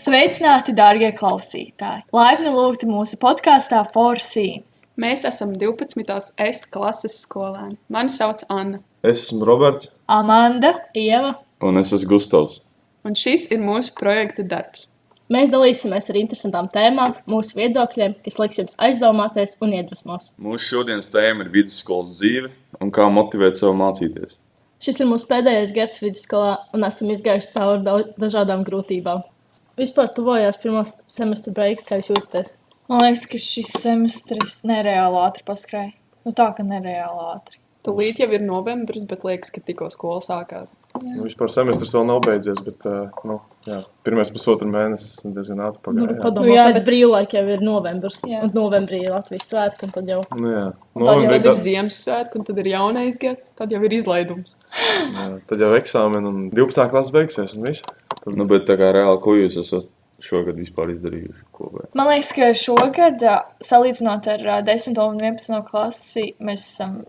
Sveicināti, dārgie klausītāji! Laipni lūgti mūsu podkāstā Forsī. Mēs esam 12. S klases skolēni. Mani sauc Anna. Es esmu Roberts. Amanda, Ieva. Un es esmu Gustavs. Un šis ir mūsu projekta darbs. Mēs dalīsimies ar interesantām tēmām, mūsu viedokļiem, kas liks jums aizdomāties un iedvesmos. Mūsu šodienas tēma ir vidusskolas dzīve un kā motivēt sev mācīties. Šis ir mūsu pēdējais gads vidusskolā un esam izgājuši cauri dažādām grūtībām. Vispār tuvojās pirmās semestra beigas, kā jūs jūtaties? man liekas, ka šis semestris nereāli ātri paskrēja. Tā, ka nereāli ātri. Tūlīt jau ir novembris, bet liekas, ka tikko skola sākās. Vispār semestrs vēl nav beidzies, bet pirmais pusotru mēnesis diezgan ātri pagāja. Padomā, pēc brīvlaika jau ir novembris. Un novembrī ir Latvijas svētki, un tad jau... Tad ir Ziemassvētki, un tad ir jaunais gads, tad jau ir izlaidums. Tad jau eksāmeni un 12. klases beigsies un viss. Bet tā kā reāli, ko jūs esat šogad vispār izdarījuši kopā? Man liekas, ka šogad, salīdzinot ar 10. un 11. klasi, mēs esam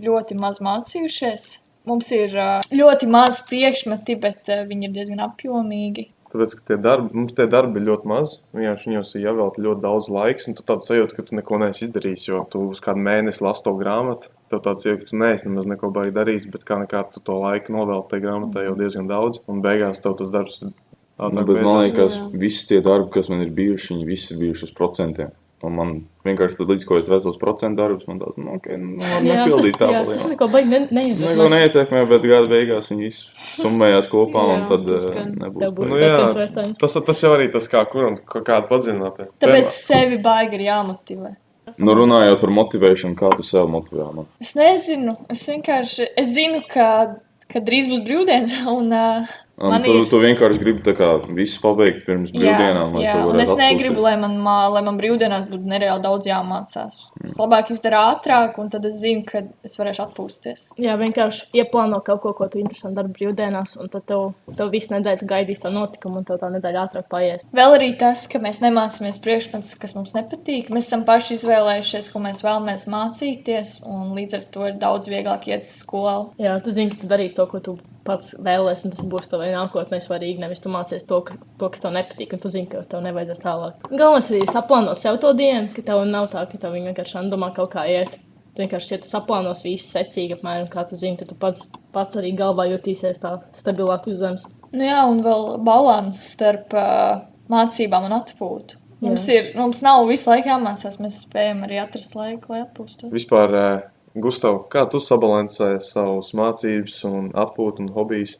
ļoti maz mācījušies. Mums ir ļoti maz priekšmeti, bet viņi ir diezgan apjomīgi. Tāpēc, ka mums tie darbi ir ļoti maz, viņos ir jāvelta ļoti daudz laiks, un tu tādu sajūtu, ka tu neko neesi izdarījis, jo tu uz kādu mēnesi lasi to grāmatu, tev tāds sajūta, ka tu neesi nemaz neko baigi darījis, bet kā nekā tu to laiku novelti tai grāmatai jau diezgan daudz, un beigās tev tas darbs ātrāk beidzās. Man liekas, visi tie darbi, kas man ir bijuši, viņi visi ir bijuši uz procentiem. Un man vienkārši tad līdz, ko es vecu uz procentu darbus, man tās, nepildīt tā. Jā, tas neko baigi neietekmē. Neko neietekmē, bet gada beigās viņi visi summējās kopā, un tad nebūs. Tas jau arī tas, kā kuram kādu padziļinātie. Tāpēc sevi baigi ir jāmotivē. Runājot par motivēšanu, kā tu sev motivē? Man? Es nezinu, es zinu, ka drīz būs brīvdienas, un tu vienkārši gribi tā kā visu pabeigt pirms brīvdienām. Jā, un es negribu, lai man brīvdienās būtu nereāli daudz jāmācās. Es labāk izdaru ātrāk, un tad es zinu, ka es varēšu atpūsties. Jā, vienkārši ieplāno kaut ko tu interesanti dari brīvdienās, un tad tev visu nedēļu gaidīs tā notikumu, un tev tā nedēļa ātrāk paies. Vēl arī tas, ka mēs nemācāmies priekšmetus, kas mums nepatīk. Mēs esam paši izvēlējušies, ko mēs vēlamies mācīties, un līdz ar to ir daudz vieglāk iet uz skolu. Jā, tu zini, ka tu darīsi to, ko tu pats vēlēs, un tas būs tev nākotnē svarīgi. Nevis tu mācies to, kas tev nepatīk, un tu zini, ka tev nevajadzēs tālāk. Galvenais ir saplānot sev to dienu, ka tev nav tā, ka tev viņi vienkārši domā kaut kā iet. Tu vienkārši, ja tu saplānos visu secīgi apmēram, kā tu zini, ka tu pats arī galvā jutīsies tā stabilāk uz zemes. Jā, un vēl balans starp mācībām un atpūtu. Mums nav visu laiku jāmācās, mēs spējam arī atrast laiku, lai atpūstos. Vispār, Gustav, kā tu sabalansēji savus mācības un atpūtu un hobijus?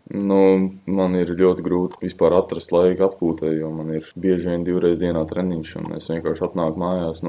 Man ir ļoti grūti vispār atrast laiku atpūtai, jo man ir bieži vien 2 reizes dienā treniņš, un es vienkārši atnāku mājās,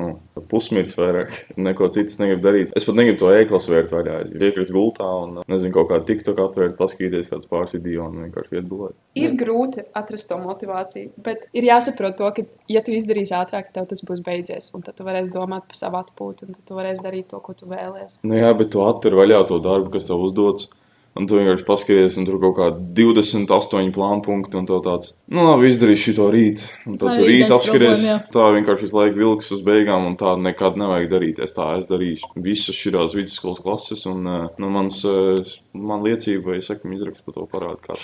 pusmirs vairāk, neko citas negribu darīt. Es pat negribu to e-klasu vērt vaļā, es iekrītu gultā un, kaut kā TikTok atvērt, paskatīties kāds pāris video un vienkārši iet gulēt. Ir grūti atrast to motivāciju, bet ir jāsaprot to, ka, ja tu izdarīsi ātrāk, tev tas būs beidzies, un tad tu varēsi domāt par savu atpūtu, un tad tu varēsi darīt to, ko tu vēlies. Jā, bet tu atver vaļā to darbu, kas tev uzdots. Un tu vienkārši paskaties, un tur kaut kādi 28 plānu punkti, un tev tāds, labi, izdarīšu šito rīt. Un tad tu rīt apskaties, tā vienkārši visu laiku vilks uz beigām, un tā nekad nevajag darīties. Tā es darīšu visas šīs vidusskolas klases, un man liecība, vai izraksts par to parāda,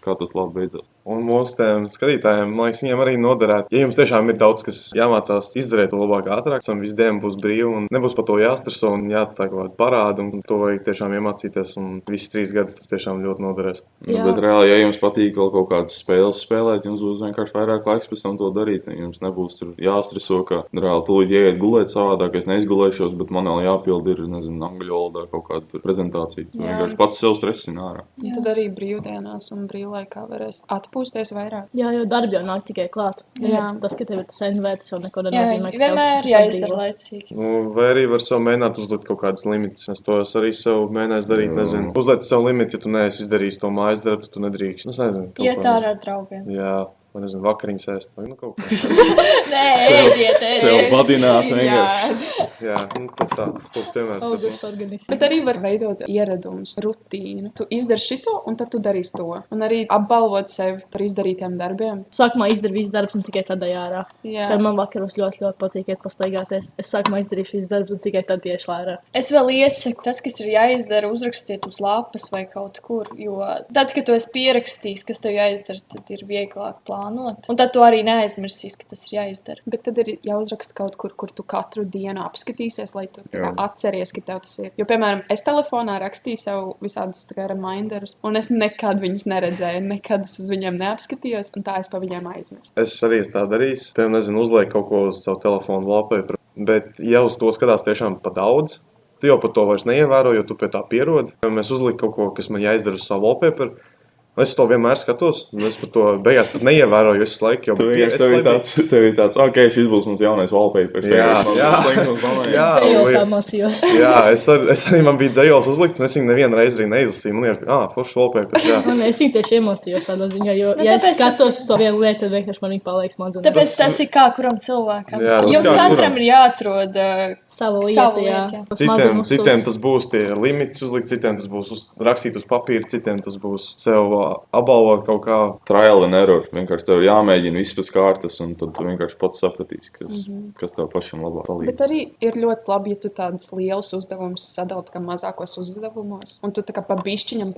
kā tas labi beidzās. Un mūsu tiem skatītājiem, man liekas, viņiem arī noderēt. Ja jums tiešām ir daudz, kas jāmācās izdarīt to labāk ātrāk, tam visu dienu būs brīvi, un nebūs par to jāstreso, un jāatsāk parādu, un to vajag tiešām iemācīties, un visus 3 gadus tas tiešām ļoti noderēs. Bet reāli, ja jums patīk vēl kaut kādas spēles spēlēt, jums būs vienkārši vairāk laiks pēc tam to darīt. Jums nebūs tur jāstreso, ka reāli tūlīt ieiet gulēt savādāk, es neizgulēšos, bet man vēl jāpild ir, angļu valodā kaut kāda prezentācija. Tu vienkārši pats sev stresini ārā. Tad arī brīvdienās un brīvlaikā varēs atpūsties vairāk. Jā, jo darbi jau nāk tikai klāt. Jā. Tas, ka tev ir tas NV, tas jau neko nenozīmē. Jā, vienmēr jāizdara laicīgi. Vai arī var sev mēģināt uzlikt kaut kādas limitus. Es to arī sev mēģināju darīt, nezinu. Uzlikt sev limitu, ja tu neesi izdarījis to mājas darbu, tu nedrīkst. Es nezinu. Iet ārā ar draugiem. Jā. Man nezinu, vakariņas ēst. Vai kaut kā. Nē, ēdiet. Sev padināt vienkārši. tas tos piemērs. Augurs organisms. Bet arī var veidot ieradumus, rutīnu. Tu izdari šito, un tad tu darīsi to. Un arī apbalvot sevi par izdarītiem darbiem. Sākumā izdarīju visu darbu, un tikai tad ārā. Jā. Tad man vakaros ļoti, ļoti patīk iet pastaigāties. Es sākumā izdarīšu visu darbu, un tikai tad tieši ārā. Es vēl iesaku, tas, kas ir jāizdara, uzrakstiet uz lapas vai kaut kur. Jo tad, kad tu esi pierakstījis, kas tev jāizdara, tad ir vieglāk plānot. Un tad tu arī neaizmirsīsi, ka tas ir jāizdara. Bet tad ir jāuzraksta kaut kur, kur tu katru dienu apskatīsies, lai tu atceries, ka tev tas ir. Jo, piemēram, es telefonā rakstīju sev visādas reminderus, un es nekad viņus neredzēju, nekad es uz viņiem neapskatījos, un tā es pa viņiem aizmirstu. Es arī tā darīju. Piemēram, nezinu, uzliek kaut ko uz savu telefonu wallpaper. Bet, ja uz to skatās tiešām pa daudz, tu jau par to vairs neievēro, jo tu pie tā pierodi. Mēs uzliekam kaut ko, kas man jāizdara uz savu wallpaper. Es to vienmēr skatos, un es par to beigās pat neievēroju. Es laiku jau biju tāds, ok, šis būs mums jaunais wallpaper. Dzējos tā mācījos. Jā, es arī man bija dzējos uzlikts, un es viņu nevienu reizi arī neizlasīju. Man liekas, foršs wallpaper, jā. Un es viņu tieši iemācījos tādā ziņā, jo, ja es skatos uz to vienu lietu, tad vienkārši man viņa paliek smadzenēs. Tāpēc tas ir kā kuram cilvēkam. Jā, tas Jums kā katram ir jāatrod Sava Savu lieta, lietu, jā. Citiem tas būs tie limits uzlikt, citiem tas būs rakstīt uz papīra, citiem tas būs sev apbalvot kaut kā. Trial and error. Vienkārši tev jāmēģina viss pēc kārtas, un tad tu vienkārši pats sapratīsi, kas tev pašam labāk palīdz. Bet arī ir ļoti labi, ja tu tādus lielus uzdevumus sadalītu kā mazākos uzdevumos. Un tu tā kā pa bišķiņam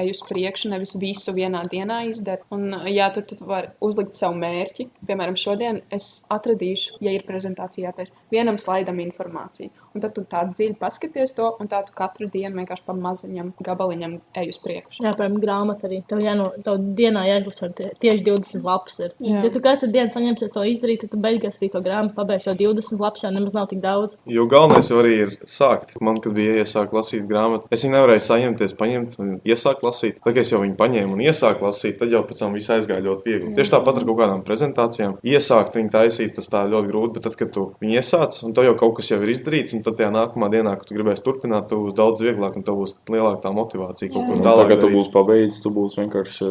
ej uz priekšu, nevis visu vienā dienā izdari. Un jā, tad tu vari uzlikt savu mērķi. Piemēram, šodien es atradīšu, ja ir prezentācijā, vienam slaidam informāciju. Un tad tu tā dziļi paskaties to, un tā tu katru dienu vienkārši pa maziņam gabaliņam ej uz priekšu. Jā, piemēram, grāmata arī. Tev dienā jāizlasa tieši 20 lapas. Ja tu katru dienu saņemsies to izdarīt, tad tu beigās arī to grāmatu pabeigsi, jo 20 lapas jau nemaz nav tik daudz. Jo galvenais jau arī ir sākt. Man, kad bija iesākt lasīt grāmatu, es viņu nevarēju saņemties, paņemt un iesākt lasīt. Tad, kad es jau viņu paņēmu un iesāku lasīt, tad jau pēc tam viss aizgāja ļoti viegli. Tieši tāpat ar kaut kādām prezentācijām. Iesākt viņu taisīt, tas tā ļoti grūti, bet tad, kad tu viņu iesāc, un tev jau kaut kas jau ir izdarīts, un tad tajā nākamā dienā, kad tu gribēsi turpināt, tev būs daudz vieglāk un tev būs lielāka tā motivācija kaut ko tālāk. Tagad tu būsi pabeidzis, tu būsi vienkārši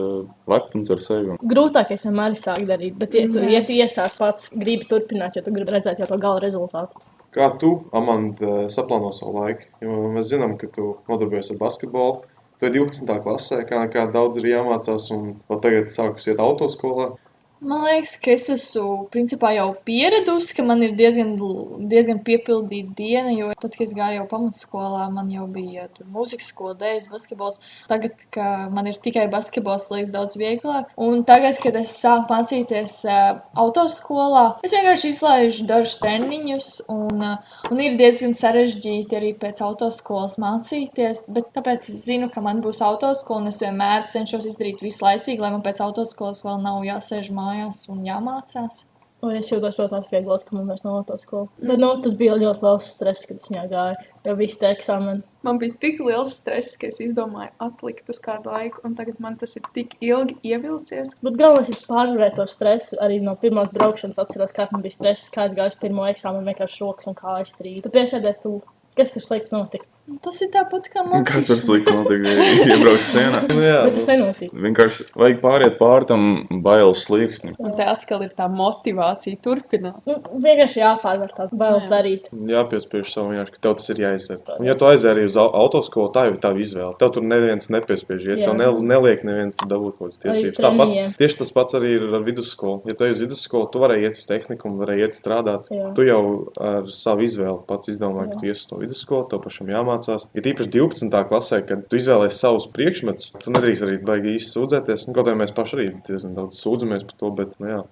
lepns ar sevi. Grūtākais vienmēr ir sākt darīt, bet ja tu iesāc pats, gribi turpināt, jo tu gribi redzēt jau to gala rezultātu. Kā tu, Amanda, saplāno savu laiku? Jo mēs zinām, ka tu nodarbojies ar basketbolu. Tu esi 12. klasē, kā daudz ir jāmācās, un vēl tagad sākus iet autoskolā. Man liekas, ka es esmu principā jau pieradusi, ka man ir diezgan piepildīta diena, jo tad, kad es gāju jau pamatskolā, man jau bija mūzikas skola, dēļas, basketbols. Tagad, kad man ir tikai basketbols, liekas daudz vieglāk. Un tagad, kad es sāku mācīties autoskolā, es vienkārši izlaižu dažus treniņus, un ir diezgan sarežģīti arī pēc autoskolas mācīties, bet tāpēc es zinu, ka man būs autoskola, un es vienmēr cenšos izdarīt visu laicīgi, lai man pēc autoskolas vēl nav jāsēž mājās un jāmācās. Un es jūtos ļoti atvieglots, ka man vairs nav autoskola. Bet tas bija ļoti liels stress, kad es viņā gāju, jo visi tie eksāmeni. Man bija tik liels stress, ka es izdomāju atlikt uz kādu laiku, un tagad man tas ir tik ilgi ievilcies. Bet galvenais ir pārvarēt to stresu. Arī no pirmās braukšanas atceros, kāds man bija stress, kā es gāju uz pirmo eksāmenu, vienkārši rokas un kājas strīd. Tu piesēdies, kas ir slikts notika? Tas ir tāpat kā mācīšanās. Kas ir slikts notika, iebrauc sienā? Bet tas nenotika. Vienkārši vajag pāriet pār tam bailes slieksnim. Un te atkal ir tā motivācija turpināt. Vienkārši jāpārvar tās bailes darīt. Jāpiespiež savu vienkārši, ka tev tas ir jāizdara. Un ja tu aizēji arī uz autoskolu, tā jau ir tava izvēle. Tev tur neviens nepiespiež iet, tev neliek neviens dabūt kaut kādas tiesības. Tāpat tieši tas pats arī ir ar vidusskolu. Ja tu ej uz vidusskolu, tu varēji iet uz tehnikumu, varēji iet strādāt. Tu jau ar savu izvēli pats izdomāji, ka tu ies uz to vidusskolu, tev pašam jāmācās. Ir īpaši 12. klasē, kad tu izvēlēsi savus priekšmetus, tu nedrīkst arī baigi īsti sūdzēties. Kaut kā mēs paši arī diezgan daudz sūdzamies par to, bet jā.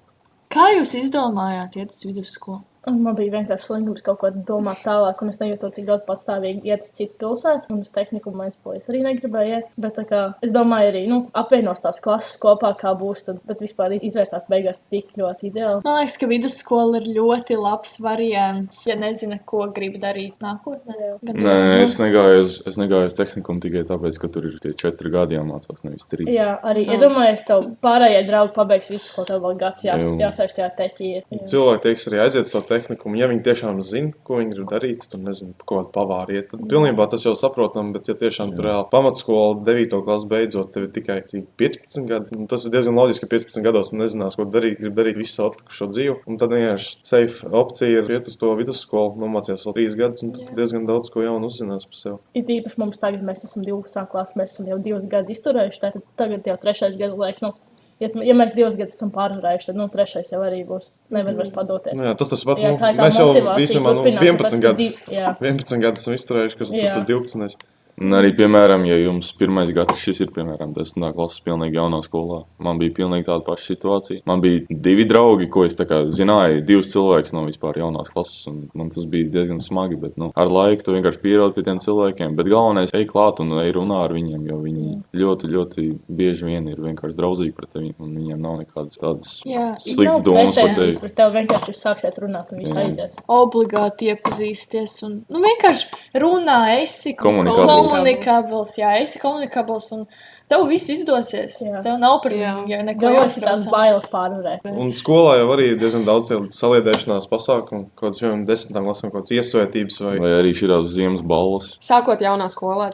Kā jūs izdomājāt iet uz vidusskolu? Man bija vienkārši slinkums kaut ko domāt tālāk, un es nejūtos tik ļoti patstāvīgi iet uz citu pilsētu, un uz tehnikumu Mainspilī arī negribēju iet. Bet es domāju arī, apvienos tās klases kopā, kā būs, bet vispār izvērstās beigās tik ļoti ideāli. Man liekas, ka vidusskola ir ļoti labs variants, ja nezina, ko grib darīt nākotnē. Nē, es negāju uz tehnikumu tikai tāpēc, ka tur ir tie 4 gadi jāmācās, nevis 3. Jā, arī iedomājies, tev pārējie draugi pabeigs visu, ko tev vēl gads jāsēž tajā teķī. Cilvēki teiks arī aiziet uz to tehnikumu. Ja viņi tiešām zina, ko viņi grib darīt, tad nezinu, pa kaut kādu pavāriet. Tad pilnībā tas jau saprotam, bet ja tiešām tur reāli pamatskola 9. klasu beidzot, tev ir tikai 15 gadi. Tas ir diezgan loģiski, ka 15 gados tu nezinās, ko darīt, grib darīt visu savu atlikušo dzīvi. Un tad vienkārši safe opcija ir iet uz to vidusskolu, nomācies vēl 3 gadus, un tad diezgan daudz ko jaunu uzzinās par sevi. Ir īpaši mums tagad, mēs esam 12. klasē, mēs esam jau 2 gadus izturējuši, tad tagad jau 3. gadu laiks. Ja mēs 2 gadus esam pārvarējuši, tad 3. jau arī būs. Nevar vairs padoties. Jā, tas pats. Jā, tā ir tā Mēs jau motivācija īstenībā turpināt, 11 gadus. jā. 11 gadus esam izturējuši, kas Jā. tas 12. Un arī, piemēram, ja jums pirmais gads šis ir, piemēram, 10. klases pilnīgi jaunā skolā, man bija pilnīgi tāda paša situācija. Man bija 2 draugi, ko es tā kā zināju, 2 cilvēkus no vispār jaunās klases, un man tas bija diezgan smagi, bet, ar laiku tu vienkārši pierodi pie tiem cilvēkiem, bet galvenais ej klāt un ej runā ar viņiem, jo viņi ļoti, ļoti bieži vien ir vienkārši draudzīgi pret tevi, un viņiem nav nekādas tādas sliktas domas par tevi. Pret tevi vienkārši jūs sāksiet runāt un viss aizies. Obligāti iepazīsties un vienkārši runā, esi komunikābls, esi komunikābls un tev viss izdosies. Jā. Tev nav par viņu neko Galvenais ir tās bailes pārvarēt. Un skolā jau arī diezgan daudz saliedēšanās pasākumu, kaut kāds, piemēram, 10. klasē, kaut kāds iesvētības Vai arī šīs ziemas balvas. Sākot jaunā skolā,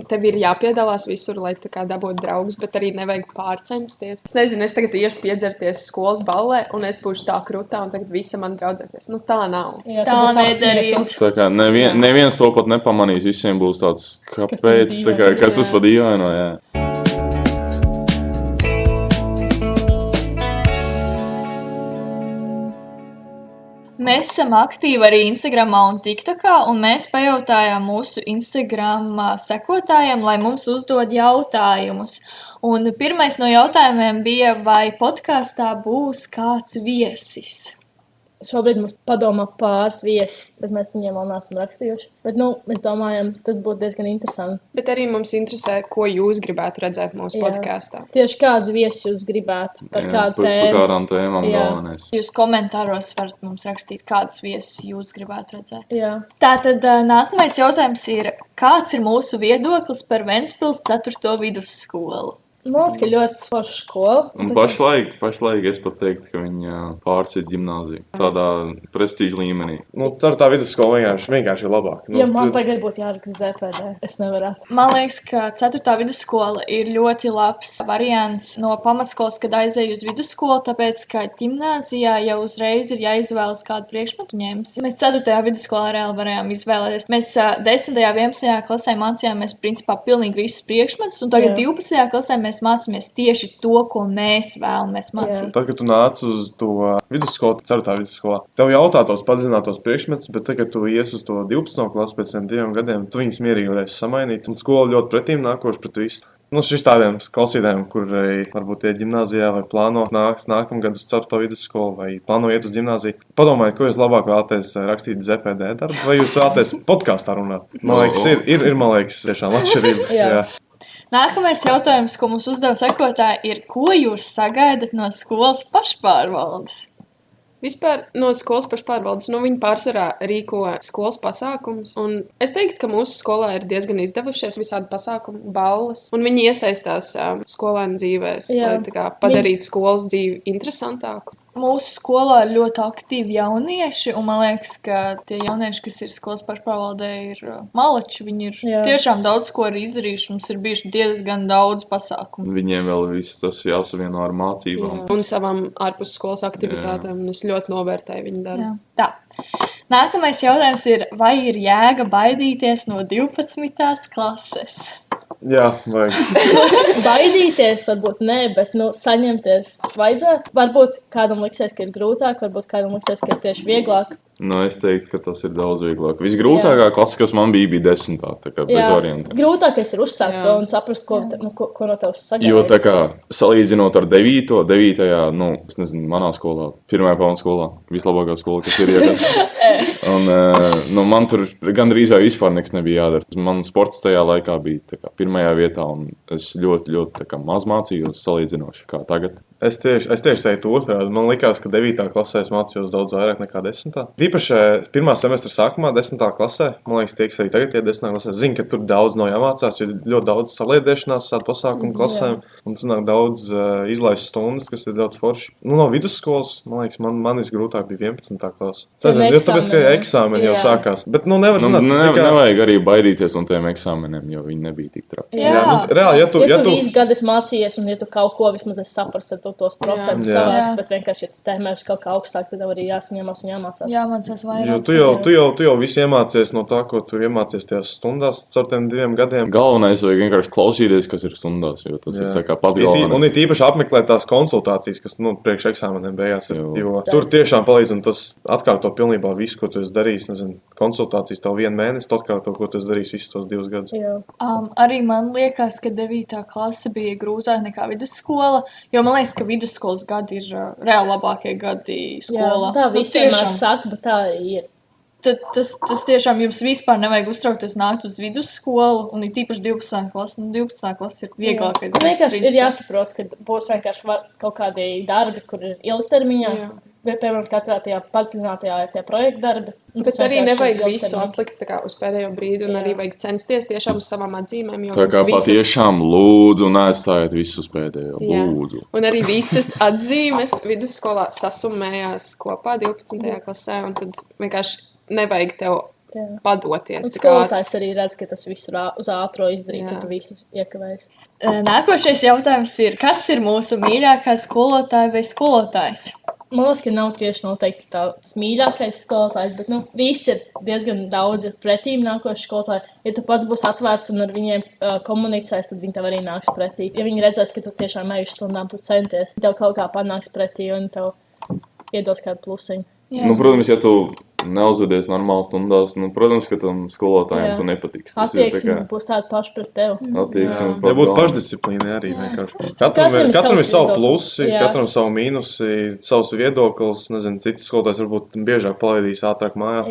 tev ir jāpiedalās visur, lai tā kā dabūtu draugus, bet arī nevajag pārcensties. Es nezinu, es tagad iešu piedzerties skolas ballē, un es būšu tā krūtā, un tagad visi man draudzēsies. Tā nav. Jā, Tā nedariet. Tā kā neviens to pat nepamanīs, visiem būs tāds, kāpēc, kas tas pa dīvaino, jā. Mēs esam aktīvi arī Instagramā un TikTokā, un mēs pajautājām mūsu Instagram sekotājiem, lai mums uzdod jautājumus. Un pirmais no jautājumiem bija, vai podkāstā būs kāds viesis? Šobrīd mums padomā pāris viesi, bet mēs viņiem vēl neesam rakstījuši. Bet, mēs domājam, tas būtu diezgan interesanti. Bet arī mums interesē, ko jūs gribētu redzēt mūsu podkāstā. Tieši kāds viesis jūs gribētu, par kādu tēmu. Par kādām tēmām galvenais. Jūs komentāros varat mums rakstīt, kādus viesus jūs gribētu redzēt. Jā. Tātad nākamais jautājums ir, kāds ir mūsu viedoklis par Ventspils 4. vidusskolu? Man liekas, ka ļoti forša skola. Un pašlaik es pat teiktu, ka viņa pārsit ģimnāziju. Tādā prestīža līmenī. 4. vidusskola vienkārši ir labāk. Ja man tagad būtu jāraksta ZPD, es nevarētu. Man liekas, ka 4. vidusskola ir ļoti labs variants no pamatskolas, kad aizēju uz vidusskolu, tāpēc, ka ģimnāzijā jau uzreiz ir jāizvēlas kādu priekšmetu ņems. Mēs 4. vidusskolā reāli varējām izvēlēties. Mēs 10. un 11. klasē mācījāmies principā pilnīgi visus priekšmetus, un tagad 12. klasē mēs mācāmies tieši to, ko mēs vēlamies mācīt. Tad, kad tu nāc uz to vidusskolu, 4. vidusskolā, tev jautā tos padzinātos priekšmetus, bet tagad, kad tu ies uz to 12. klasu pēc 2 gadiem, tu viņus mierīgi varēsi samainīt. Un skola ļoti pretīm nākoši pret visu. Šis tādiem klausītājiem, kuri varbūt iet ģimnāzijā vai plāno nākt nākamgad uz 4. vidusskolu vai plāno iet uz ģimnāziju, padomājiet, ko jūs labāk vēlaties rakstīt ZPD darbu, vai jūs vēlaties podkāstā runāt. Man liekas, ir tiešām atšķirība. Jā. Nākamais jautājums, ko mums uzdeva sekotāji, ir, ko jūs sagaidat no skolas pašpārvaldes? Vispār no skolas pašpārvaldes, viņi pārsvarā rīko skolas pasākumus. Un es teiktu, ka mūsu skolā ir diezgan izdevušies visādi pasākumi, balles. Un viņi iesaistās skolēnu dzīvēs, lai padarītu skolas dzīvi interesantāku. Mūsu skolā ir ļoti aktīvi jaunieši, un man liekas, ka tie jaunieši, kas ir skolas pašpārvaldē, ir malači. Viņi ir tiešām daudz ko ir izdarījuši, mums ir bijuši diezgan daudz pasākumu. Viņiem vēl viss tas jāsavieno ar mācībām. Un savām ārpus skolas aktivitātēm, un es ļoti novērtēju viņu darbu. Tā. Nākamais jautājums ir, vai ir jēga baidīties no 12. klases? Jā, vajag. Baidīties varbūt nē, bet saņemties vajadzētu. Varbūt kādam liksies, ka ir grūtāk, varbūt kādam liksies, ka ir tieši vieglāk. Es teiktu, ka tas ir daudz vieglāk. Visgrūtākā klase, kas man bija 10. Tā kā bez orientiem. Grūtākais ir uzsākt to un saprast, ko no tevis sagaida. Jo tā kā salīdzinot ar 9. Es nezinu, manā skolā, 1. pamatskolā, vislabākā skola, kas ir iegādāta. Un man tur gandrīz vai vispār nekas nebija jādara. Man sports tajā laikā bija 1. vietā, un es ļoti, ļoti maz mācījos salīdzinoši kā tagad. Es tieši teiktu otrādi. Man liekas, ka 9. klasē es mācījos daudz vairāk nekā 10. Tīpaši 1. semestra sākumā, 10. klasē. Man liekas, tie, kas arī tagad ir 10. klasē, zina, ka tur daudz nav jāmācās, jo ļoti daudz saliedēšanās, tādu pasākumu klasēm. Un tas nāk daudz izlaists stundas, kas ir ļoti forši. Nu, no vidusskolas, man liekas, man visgrūtāk bija 11. klase. Tas ir tāpēc, ka eksāmeni jau sākās. Bet, nevar zināt, nevajag arī baidīties no tiem eksāmeniem, jo viņi nebija tik traki. Reāli, ja tu visu gadu esi mācījies, un ja tu kaut ko vismaz esi saprast, tad tu tos procentus savāks, bet vienkārši, ja tu tēmēši kaut kā augstāk, tad tev arī jāsaņemās un jāmācās. Jāmācās vairāk. Jo tu jau visu iemācies no tā, ko tu iemācies tajās stundās caur tiem 2 gadiem. Galvenais vajag vienkārši klausīties, kas ir stundās, jo tas ir tā kā pats galvenais. Un ir īpaši apmeklēt tās konsultācijas, kas, priekš eksāmeniem beigās ir, jo tur tiešām palīdz, un tas atkārto pilnībā visu, ko tu esi darījis, nezinu, konsultācijas tev 1 mēnesi, tu atkārto, ko tu esi darījis visus tos 2 gadus. Arī man liekas, ka 9. klase bija grūtāk nekā vidusskola, jo man liekas, ka vidusskolas gadi ir reāli labākie gadi skolā. Jā, tā visiem saka, bet tā ir. Tas tiešām jums vispār nevajag uztraukties nākt uz vidusskolu, un ir tīpaši 12. klase. 12. klase ir vieglākais. Vienkārši ir jāsaprot, ka būs vienkārši kaut kādi darbi, kur ir ilgtermiņā. Piemēram, katrā tajā padziļinātajā tajā projekta darbi. Bet arī nevajag visu atlikt uz pēdējo brīdi, un arī vajag censties tiešām uz savām atzīmēm. Tā kā patiešām lūdzu, neatstājiet visus pēdējo, lūdzu. Un arī visas atzīmes vidusskolā sasumējās kopā 12. klasē, un tad vienkārši nevajag tev padoties. Skolotājs arī redz, ka tas viss ir uz ātro izdarīts, un tu visus iekavējas. Nākošais jautājums ir, kas ir mūsu mīļākā skolotāja vai skolotājs? Man liekas, ka nav tieši noteikti tas mīļākais skolotājs, bet visi ir diezgan daudz pretīm nākoši skolotāji. Ja tu pats būsi atvērts un ar viņiem komunicēs, tad viņi tev arī nāks pretī. Ja viņi redzēs, ka tu tiešām ej uz stundām, tu centies, tev kaut kā panāks pretī un tev iedos kādu plusiņu. Protams, ja tu neuzvedies normāli stundās, protams, ka tam skolotājiem tu nepatiks. Attieksme būs tāda paša pret tevi. Jābūt pašdisciplīnai arī vienkārši. Katram ir savu plusi, katram savu mīnusi, savs viedoklis. Nezinu, citas skolotājs varbūt biežāk palaidīs ātrāk mājās,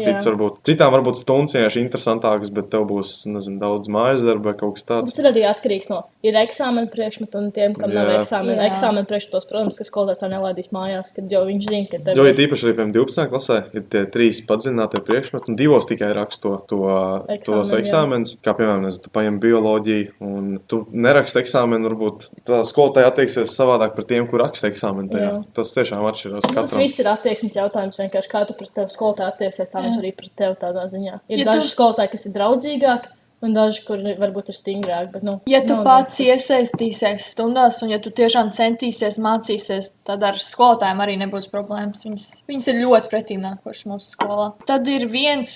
citām varbūt stundas vienkārši interesantākas, bet tev būs, nezinu, daudz mājas darba vai kaut kas tāds. Tas ir arī atkarīgs no eksāmena priekšmetu un tiem, kam nav eksāmena. Eksāmena priekšmetos, protams, ka skolotājs tā nelaidīs mājās, kad jau viņš zina, ka tev ir. Jo ir īpaši arī 12. klasē ir tie 3 padziļinātie priekšmeti, un 2 tikai raksto tos eksāmenus. Kā piemēram, tu paņem bioloģiju, un tu neraksti eksāmenu, varbūt tā skolotāja attieksies savādāk par tiem, kur raksta eksāmenu tajā. Tas tiešām atšķirās katram. Tas viss ir attieksmes jautājums, vienkārši kā tu pret tevi skolotāju attieksies, tā viņš arī pret tevi tādā ziņā. Ir daži skolotāji, kas ir draudzīgāki, un daži, kur varbūt ir stingrāk. Bet, ja tu pats iesaistīsies stundās, un ja tu tiešām centīsies mācīsies, tad ar skolotājiem arī nebūs problēmas. Viņas ir ļoti pretīm nākošas mūsu skolā. Tad ir viens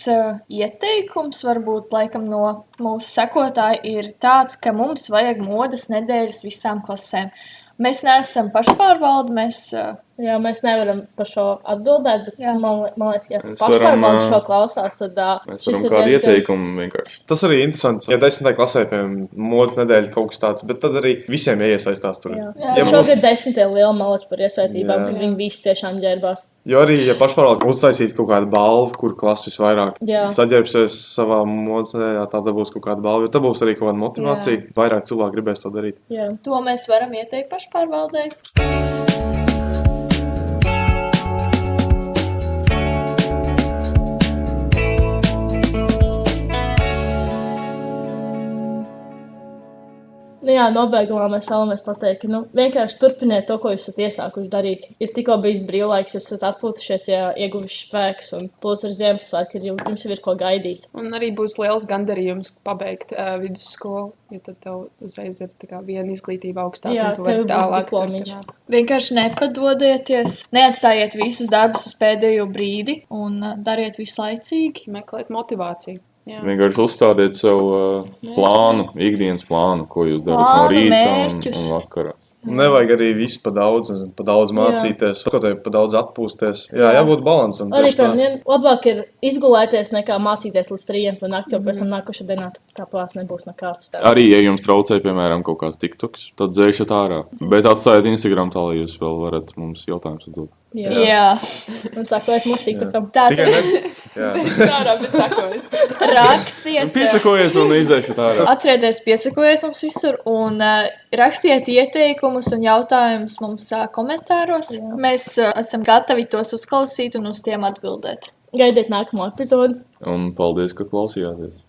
ieteikums, varbūt laikam no mūsu sekotāja, ir tāds, ka mums vajag modes nedēļas visām klasēm. Mēs neesam pašpārvalde, mēs nevaram par šo atbildēt, bet man liekas, ja pašpārvalde šo klausās, tad šis ir kādi ieteikumi vienkārši. Tas arī interesanti, ja 10. klasē, piemēram, modes nedēļa kaut kas tāds, bet tad arī visiem iesaistās tur. Šogad 10. liela malači par iesvētībām, kad viņi visi tiešām ģērbās. Jo arī, ja pašpārvalde uztaisīt kaut kādu balvu, kur klases vairāk saģērbsies savā modes nedēļā, tad būs kaut kāda balva, jo tad būs arī kaut kāda motivācija, vairāk cilvēki gribēs to darīt. To mēs varam ieteikt pašpārvaldei. Nobeigumā mēs vēlamies pateikt, ka vienkārši turpiniet to, ko jūs esat iesākuši darīt. Ir tikko bijis brīvlaiks, jūs esat atpūtušies, ieguvuši spēkus, un plūs ar Ziemassvētku, jums jau ir ko gaidīt. Un arī būs liels gandarījums pabeigt vidusskolu, jo tad tev uzreiz ir viena izglītība augstāk, un tu vari tālāk turpināt. Vienkārši nepadodieties, neatstājiet visus darbus uz pēdējo brīdi un dariet visu laicīgi. Meklēt motivāciju. Vienkārši uzstādiet savu plānu, ikdienas plānu, ko jūs darat no rīta un vakarā. Nevajag arī visu pa daudz mācīties, pa daudz atpūsties. Jābūt balansam. Arī labāk ir izgulēties nekā mācīties līdz 3 pa nakti, jo pēc tam nākošā dienā tā plāns nebūs nekāds. Arī, ja jums traucē, piemēram, kaut kāds TikToks, tad dzēšat ārā. Bet atstājiet Instagram tā, lai jūs vēl varat mums jautājumus uzdot. Jā. Un sakojiet mūsu TikTokam. Tikai dzēšat ārā, bet sakojiet. Rakstiet. Piesakojiet un izēsiet ārā. Atcerieties, piesakojiet mums visur un rakstiet ieteikumus un jautājumus mums komentāros. Jā. Mēs esam gatavi tos uzklausīt un uz tiem atbildēt. Gaidiet nākamo epizodi. Un paldies, ka klausījāties.